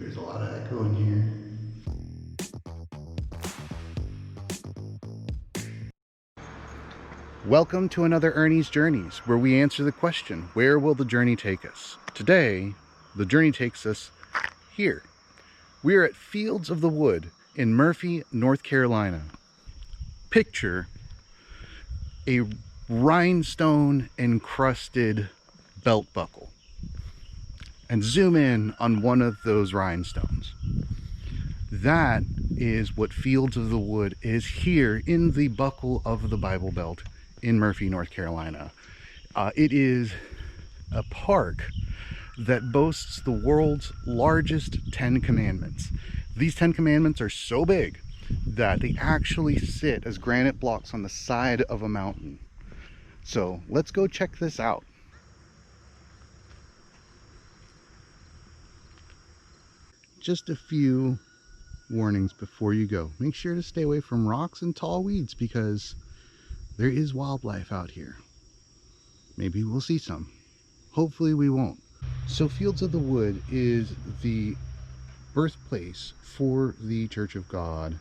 There's a lot of echo in here. Welcome to another Ernie's Journeys, where we answer the question, where will the journey take us? Today, the journey takes us here. We are at Fields of the Wood in Murphy, North Carolina. Picture a rhinestone encrusted belt buckle and zoom in on one of those rhinestones. That is what Fields of the Wood is here in the buckle of the Bible Belt in Murphy, North Carolina. It is a park that boasts the world's largest 10 commandments. These 10 commandments are so big that they actually sit as granite blocks on the side of a mountain. So let's go check this out. Just a few warnings before you go. Make sure to stay away from rocks and tall weeds because there is wildlife out here. Maybe we'll see some. Hopefully we won't. So Fields of the Wood is the birthplace for the Church of God.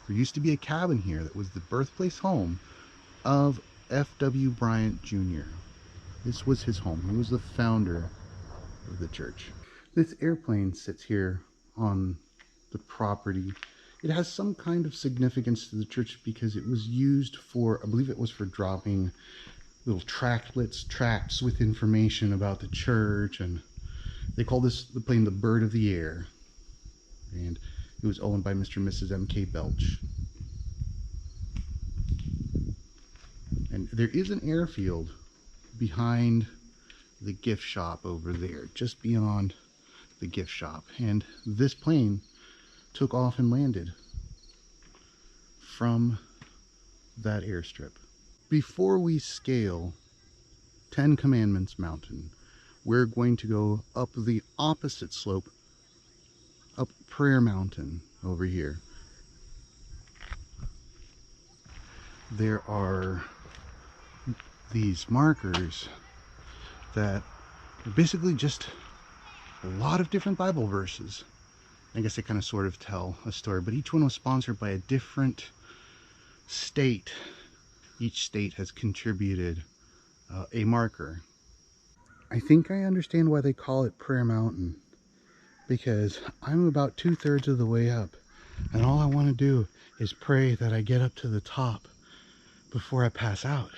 There used to be a cabin here that was the birthplace home of F.W. Bryant Jr. This was his home. He was the founder of the church. This airplane sits here on the property. It has some kind of significance to the church because it was used for, I believe it was for dropping little tracts with information about the church, and they call this the plane the Bird of the Air, and it was owned by Mr. and Mrs. M.K. Belch. And there is an airfield behind the gift shop over there, just beyond the gift shop, and this plane took off and landed from that airstrip. Before we scale 10 Commandments Mountain, we're going to go up the opposite slope, up Prayer Mountain over here. There are these markers that are basically just a lot of different Bible verses. I guess they kind of sort of tell a story, but each one was sponsored by a different state. Each state has contributed a marker. I think I understand why they call it Prayer Mountain, because I'm about 2/3 of the way up, and all I want to do is pray that I get up to the top before I pass out.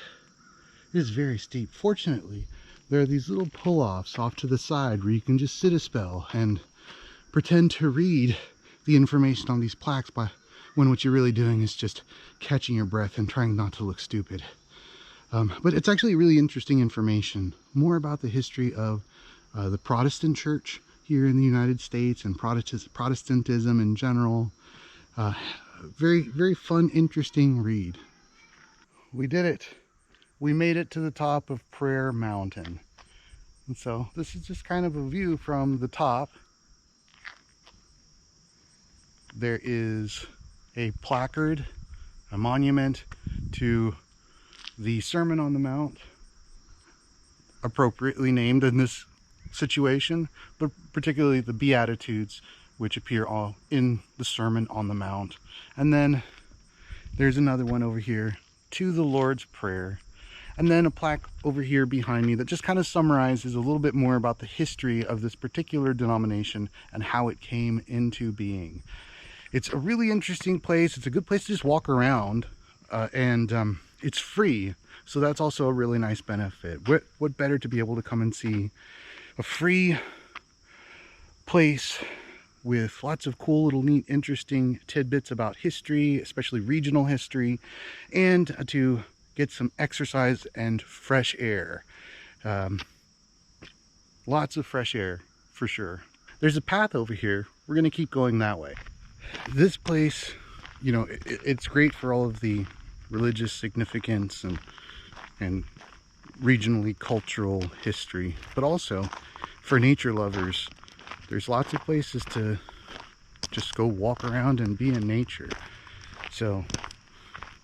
It is very steep. Fortunately, there are these little pull-offs off to the side where you can just sit a spell and pretend to read the information on these plaques when what you're really doing is just catching your breath and trying not to look stupid. But it's actually really interesting information, more about the history of the Protestant church here in the United States and Protestantism in general. Very, very fun, interesting read. We did it. We made it to the top of Prayer Mountain. And so this is just kind of a view from the top. There is a placard, a monument to the Sermon on the Mount, appropriately named in this situation, but particularly the Beatitudes, which appear all in the Sermon on the Mount. And then there's another one over here, to the Lord's Prayer. And then a plaque over here behind me that just kind of summarizes a little bit more about the history of this particular denomination and how it came into being. It's a really interesting place. It's a good place to just walk around, and it's free. So that's also a really nice benefit. What better to be able to come and see a free place with lots of cool little neat interesting tidbits about history, especially regional history, and to get some exercise and fresh air. Lots of fresh air for sure. There's a path over here. We're going to keep going that way. This place, you know, it's great for all of the religious significance and regionally cultural history, but also for nature lovers. There's lots of places to just go walk around and be in nature. So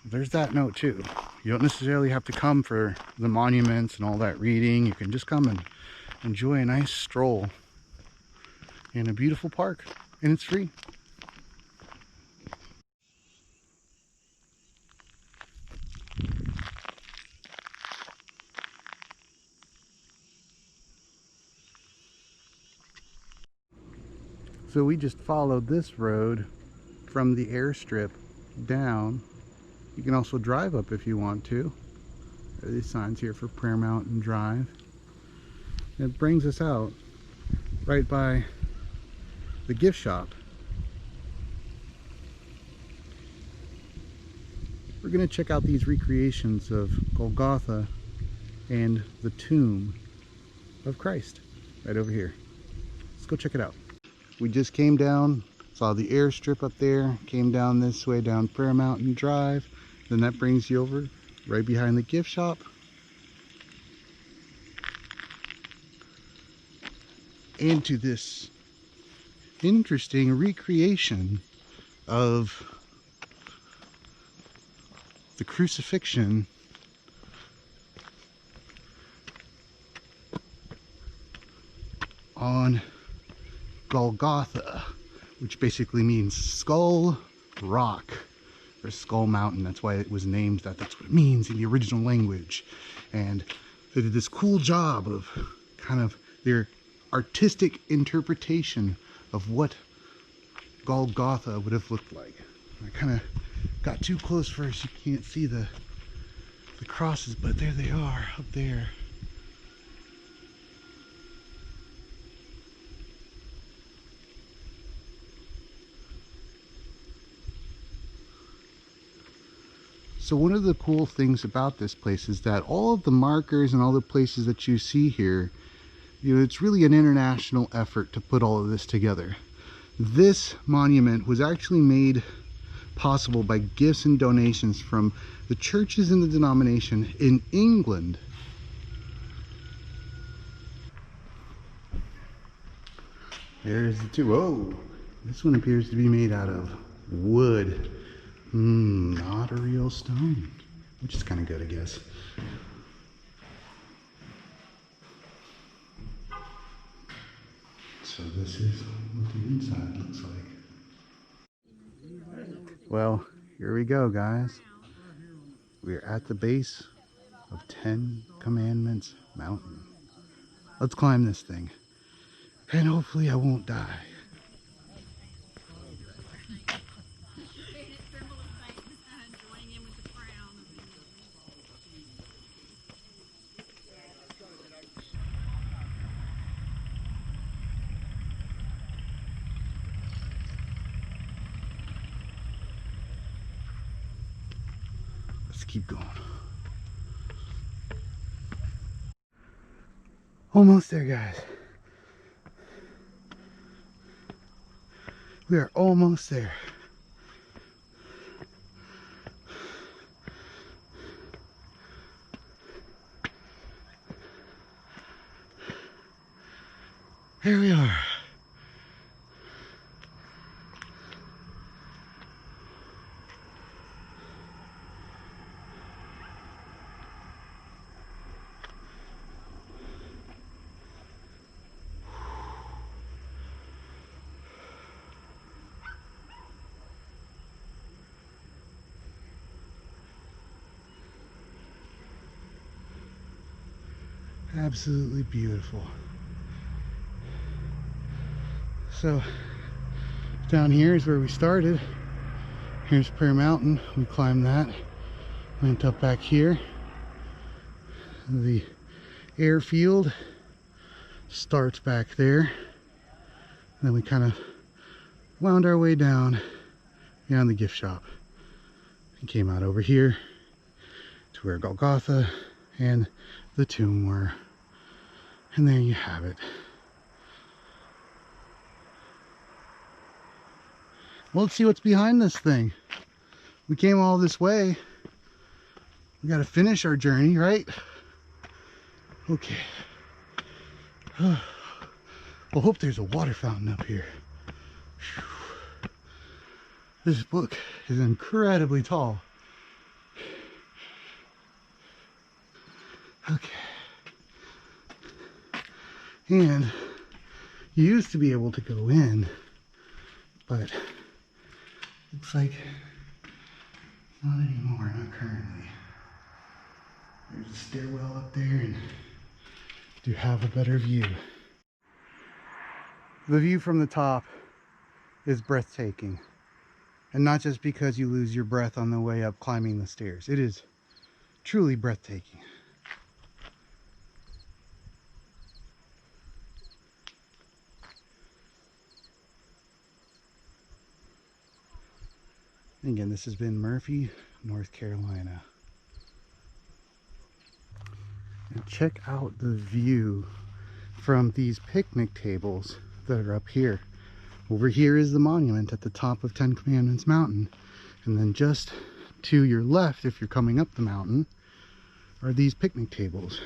there's that note too. You don't necessarily have to come for the monuments and all that reading. You can just come and enjoy a nice stroll and a beautiful park, and it's free. So we just followed this road from the airstrip down. You can also drive up if you want to. There are these signs here for Prayer Mountain Drive. And it brings us out right by the gift shop. We're going to check out these recreations of Golgotha and the tomb of Christ right over here. Let's go check it out. We just came down, saw the airstrip up there, came down this way down Prayer Mountain Drive, then that brings you over right behind the gift shop. Into this interesting recreation of the crucifixion on Golgotha, which basically means Skull Rock or Skull Mountain. That's why it was named that. That's what it means in the original language. And they did this cool job of kind of their artistic interpretation of what Golgotha would have looked like. I kind of got too close first. You can't see the crosses, but there they are up there. So one of the cool things about this place is that all of the markers and all the places that you see here, you know, it's really an international effort to put all of this together. This monument was actually made possible by gifts and donations from the churches in the denomination in England. There's the two. Oh, this one appears to be made out of wood. Not a real stone, which is kind of good, I guess. So this is what the inside looks like. Well, here we go, guys. We're at the base of 10 Commandments Mountain. Let's climb this thing, and hopefully I won't die. Let's keep going. Almost there, guys. We are almost there. Here we are. Absolutely beautiful. So down here is where we started. Here's Prayer Mountain. We climbed that, went up back here. The airfield starts back there. Then we kind of wound our way down beyond the gift shop and came out over here to where Golgotha and the tomb were. And there you have it. Well, let's see what's behind this thing. We came all this way. We got to finish our journey, right? Okay. Well, hope there's a water fountain up here. Whew. This book is incredibly tall. Okay. And You used to be able to go in, but looks like not anymore, not currently. There's a stairwell up there and do have a better view. The view from the top is breathtaking. And not just because you lose your breath on the way up climbing the stairs. It is truly breathtaking. Again, this has been Murphy, North Carolina. And check out the view from these picnic tables that are up here. Over here is the monument at the top of Ten Commandments Mountain. And then just to your left, if you're coming up the mountain, are these picnic tables.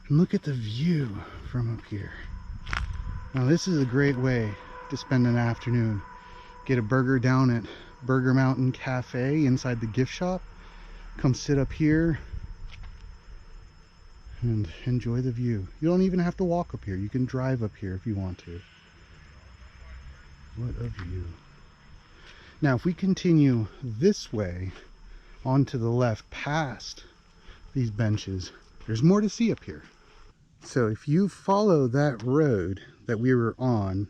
And look at the view from up here. Now this is a great way to spend an afternoon. Get a burger down at Burger Mountain Cafe inside the gift shop. Come sit up here and enjoy the view. You don't even have to walk up here. You can drive up here if you want to. What a view. Now if we continue this way onto the left past these benches, there's more to see up here. So if you follow that road that we were on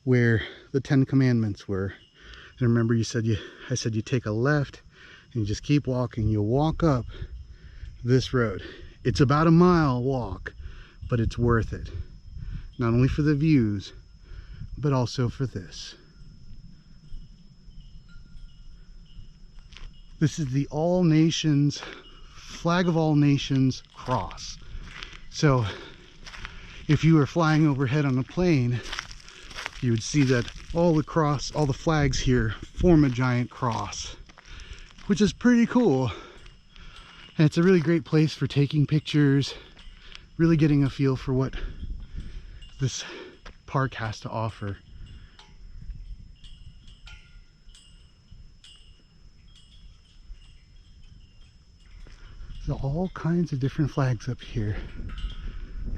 where the Ten Commandments were, and remember I said you take a left and you just keep walking. You'll walk up this road. It's about a mile walk, but it's worth it. Not only for the views, but also for this. This is the All Nations, Flag of All Nations cross. So if you were flying overhead on a plane, you would see that all the flags here form a giant cross, which is pretty cool. And it's a really great place for taking pictures, really getting a feel for what this park has to offer. So all kinds of different flags up here.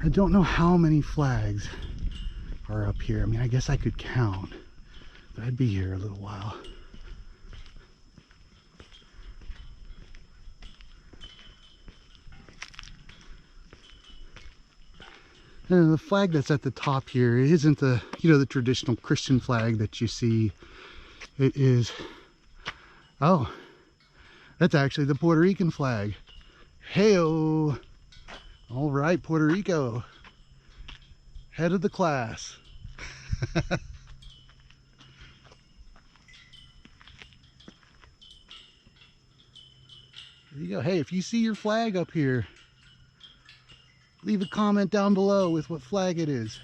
I don't know how many flags are up here. I mean, I guess I could count, but I'd be here a little while. And the flag that's at the top here isn't the, the traditional Christian flag that you see. It is, oh, that's actually the Puerto Rican flag. Hey-o! All right, Puerto Rico. Head of the class. There you go. Hey, if you see your flag up here, leave a comment down below with what flag it is.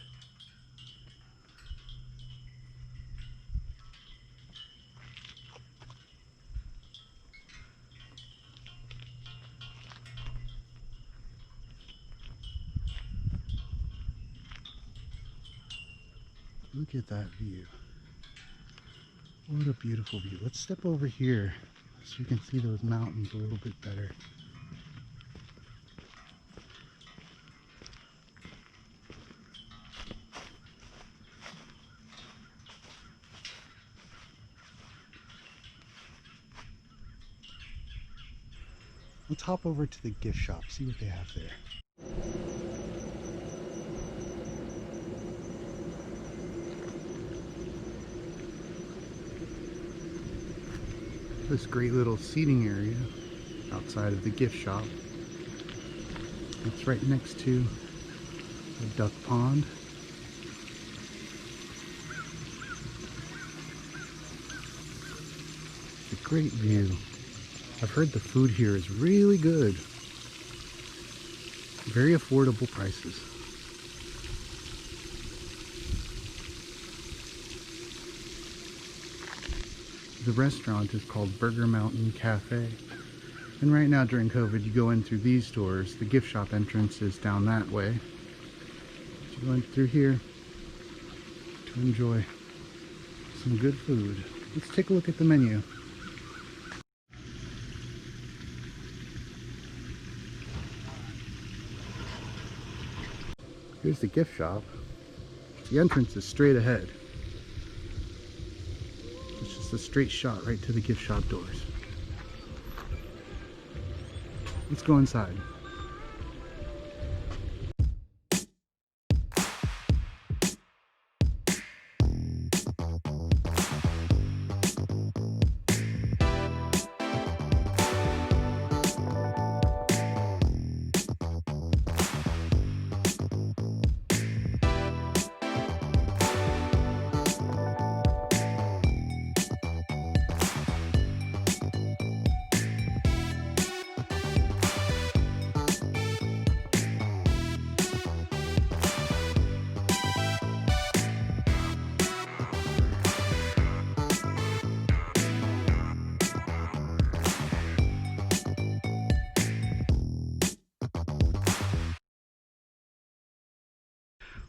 Look at that view. What a beautiful view. Let's step over here so you can see those mountains a little bit better. Let's hop over to the gift shop, see what they have there. This great little seating area outside of the gift shop. It's right next to a duck pond. It's a great view. I've heard the food here is really good. Very affordable prices. The restaurant is called Burger Mountain Cafe. And right now during COVID, you go in through these doors. The gift shop entrance is down that way. So you go in through here to enjoy some good food. Let's take a look at the menu. Here's the gift shop. The entrance is straight ahead. It's just a straight shot right to the gift shop doors. Let's go inside.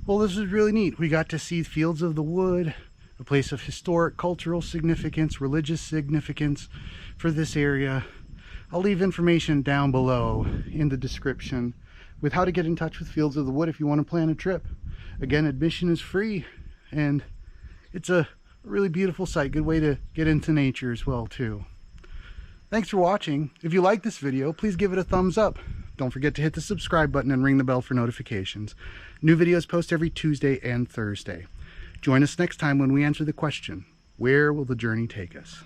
Well, this is really neat. We got to see Fields of the Wood, a place of historic, cultural significance, religious significance for this area. I'll leave information down below in the description with how to get in touch with Fields of the Wood if you want to plan a trip. Again, admission is free, and it's a really beautiful site. Good way to get into nature as well, too. Thanks for watching. If you like this video, please give it a thumbs up. Don't forget to hit the subscribe button and ring the bell for notifications. New videos post every Tuesday and Thursday. Join us next time when we answer the question, where will the journey take us?